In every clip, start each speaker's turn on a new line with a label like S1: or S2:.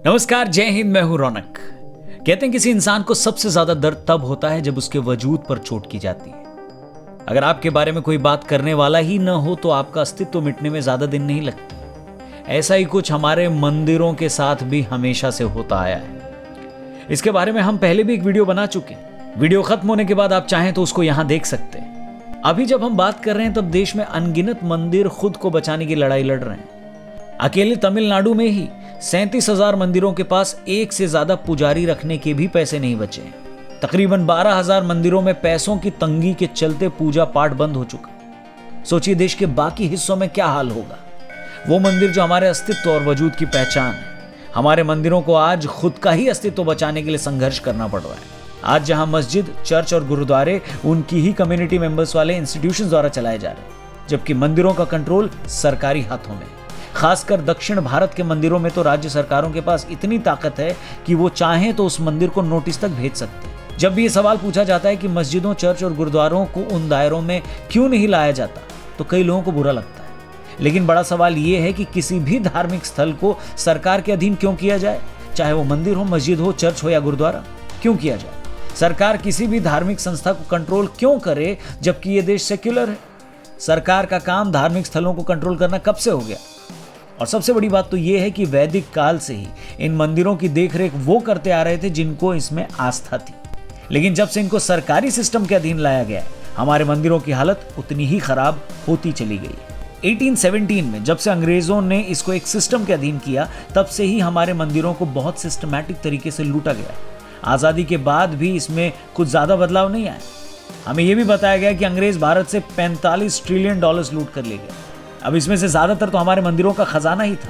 S1: नमस्कार, जय हिंद। मैं हूं रौनक। कहते हैं किसी इंसान को सबसे ज्यादा दर्द तब होता है जब उसके वजूद पर चोट की जाती है। अगर आपके बारे में कोई बात करने वाला ही न हो तो आपका अस्तित्व मिटने में ज्यादा दिन नहीं लगते। ऐसा ही कुछ हमारे मंदिरों के साथ भी हमेशा से होता आया है। इसके बारे में हम पहले भी एक वीडियो बना चुके हैं। वीडियो खत्म होने के बाद आप चाहें तो उसको यहां देख सकते हैं। अभी जब हम बात कर रहे हैं तब देश में अनगिनत मंदिर खुद को बचाने की लड़ाई लड़ रहे हैं। अकेले तमिलनाडु में ही 37,000 मंदिरों के पास एक से ज्यादा पुजारी रखने के भी पैसे नहीं बचे हैं। तकरीबन 12,000 मंदिरों में पैसों की तंगी के चलते पूजा पाठ बंद हो चुका। सोचिए देश के बाकी हिस्सों में क्या हाल होगा। वो मंदिर जो हमारे अस्तित्व और वजूद की पहचान है, हमारे मंदिरों को आज खुद का ही अस्तित्व बचाने के लिए संघर्ष करना पड़ रहा है। आज जहां मस्जिद, चर्च और गुरुद्वारे उनकी ही कम्युनिटी मेंबर्स वाले इंस्टीट्यूशंस द्वारा चलाए जा रहे हैं, जबकि मंदिरों का कंट्रोल सरकारी हाथों में। खासकर दक्षिण भारत के मंदिरों में तो राज्य सरकारों के पास इतनी ताकत है कि वो चाहें तो उस मंदिर को नोटिस तक भेज सकते हैं। जब भी ये सवाल पूछा जाता है कि मस्जिदों, चर्च और गुरुद्वारों को उन दायरों में क्यों नहीं लाया जाता, तो कई लोगों को बुरा लगता है। लेकिन बड़ा सवाल ये है कि किसी भी धार्मिक स्थल को सरकार के अधीन क्यों किया जाए, चाहे वो मंदिर हो, मस्जिद हो, चर्च हो या गुरुद्वारा, क्यों किया जाए। सरकार किसी भी धार्मिक संस्था को कंट्रोल क्यों करे जबकि ये देश सेक्युलर है। सरकार का काम धार्मिक स्थलों को कंट्रोल करना कब से हो गया। और सबसे बड़ी बात तो यह है कि वैदिक काल से ही इन मंदिरों की देखरेख वो करते आ रहे थे जिनको इसमें आस्था थी। लेकिन जब से इनको सरकारी सिस्टम के अधीन लाया गया, हमारे मंदिरों की हालत उतनी ही खराब होती चली गई। 1817 में जब से अंग्रेजों ने इसको एक सिस्टम के अधीन किया, तब से ही हमारे मंदिरों को बहुत सिस्टमैटिक तरीके से लूटा गया। आजादी के बाद भी इसमें कुछ ज्यादा बदलाव नहीं आया। हमें यह भी बताया गया कि अंग्रेज भारत से 45 ट्रिलियन डॉलर्स लूट कर ले गए। अब इसमें से ज्यादातर तो हमारे मंदिरों का खजाना ही था,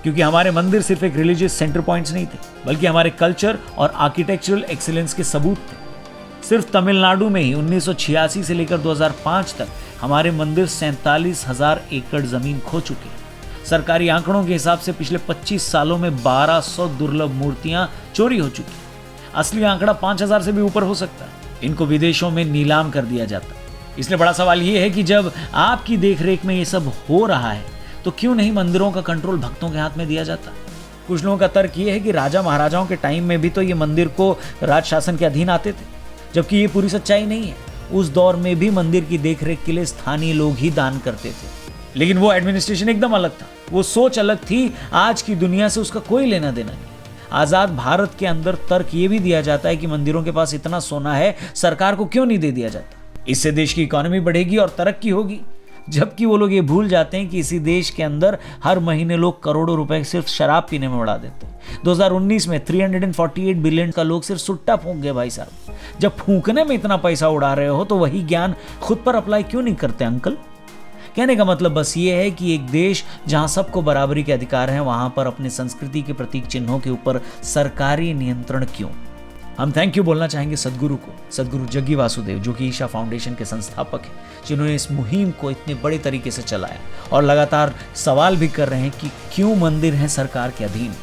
S1: क्योंकि हमारे मंदिर सिर्फ एक रिलीजियस सेंटर पॉइंट्स नहीं थे, बल्कि हमारे कल्चर और आर्किटेक्चरल एक्सीलेंस के सबूत थे। सिर्फ तमिलनाडु में ही 1986 से लेकर 2005 तक हमारे मंदिर 47,000 एकड़ जमीन खो चुके हैं। सरकारी आंकड़ों के हिसाब से पिछले 25 सालों में 1200 दुर्लभ मूर्तियां चोरी हो चुकी। असली आंकड़ा 5,000 से भी ऊपर हो सकता है। इनको विदेशों में नीलाम कर दिया जाता है। इसलिए बड़ा सवाल यह है कि जब आपकी देखरेख में ये सब हो रहा है तो क्यों नहीं मंदिरों का कंट्रोल भक्तों के हाथ में दिया जाता। कुछ लोगों का तर्क ये है कि राजा महाराजाओं के टाइम में भी तो ये मंदिर को राज शासन के अधीन आते थे, जबकि ये पूरी सच्चाई नहीं है। उस दौर में भी मंदिर की देखरेख के लिए स्थानीय लोग ही दान करते थे, लेकिन वो एडमिनिस्ट्रेशन एकदम अलग था, वो सोच अलग थी। आज की दुनिया से उसका कोई लेना देना नहीं। आजाद भारत के अंदर तर्क ये भी दिया जाता है कि मंदिरों के पास इतना सोना है, सरकार को क्यों नहीं दे दिया जाता। इससे देश की इकोनॉमी बढ़ेगी और तरक्की होगी। जबकि वो लोग ये भूल जाते हैं कि इसी देश के अंदर हर महीने लोग करोड़ों रुपए सिर्फ शराब पीने में उड़ा देते हैं। 2019 में 348 बिलियन का लोग सिर्फ सुट्टा फूंक गए। भाई साहब, जब फूंकने में इतना पैसा उड़ा रहे हो तो वही ज्ञान खुद पर अप्लाई क्यों नहीं करते अंकल। कहने का मतलब बस ये है कि एक देश जहां सबको बराबरी के अधिकार हैं, वहां पर अपने संस्कृति के प्रतीक चिन्हों के ऊपर सरकारी नियंत्रण क्यों। हम थैंक यू बोलना चाहेंगे सदगुरु को, सदगुरु जग्गी वासुदेव, जो कि ईशा फाउंडेशन के संस्थापक हैं, जिन्होंने इस मुहिम को इतने बड़े तरीके से चलाया और लगातार सवाल भी कर रहे हैं कि क्यों मंदिर हैं सरकार के अधीन।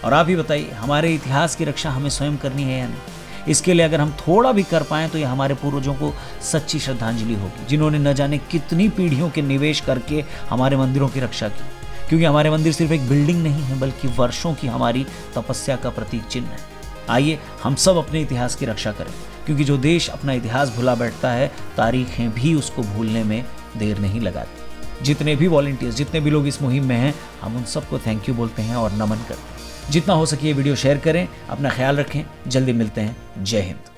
S1: और आप ही बताइए, हमारे इतिहास की रक्षा हमें स्वयं करनी है या नहीं। इसके लिए अगर हम थोड़ा भी कर पाएं तो ये हमारे पूर्वजों को सच्ची श्रद्धांजलि होगी, जिन्होंने न जाने कितनी पीढ़ियों के निवेश करके हमारे मंदिरों की रक्षा की। क्योंकि हमारे मंदिर सिर्फ एक बिल्डिंग नहीं है, बल्कि वर्षों की हमारी तपस्या का प्रतीक चिन्ह है। आइए हम सब अपने इतिहास की रक्षा करें, क्योंकि जो देश अपना इतिहास भुला बैठता है, तारीखें भी उसको भूलने में देर नहीं लगाती। जितने भी वॉलंटियर्स, जितने भी लोग इस मुहिम में हैं, हम उन सबको थैंक यू बोलते हैं और नमन करते हैं। जितना हो सके ये वीडियो शेयर करें। अपना ख्याल रखें। जल्दी मिलते हैं। जय हिंद।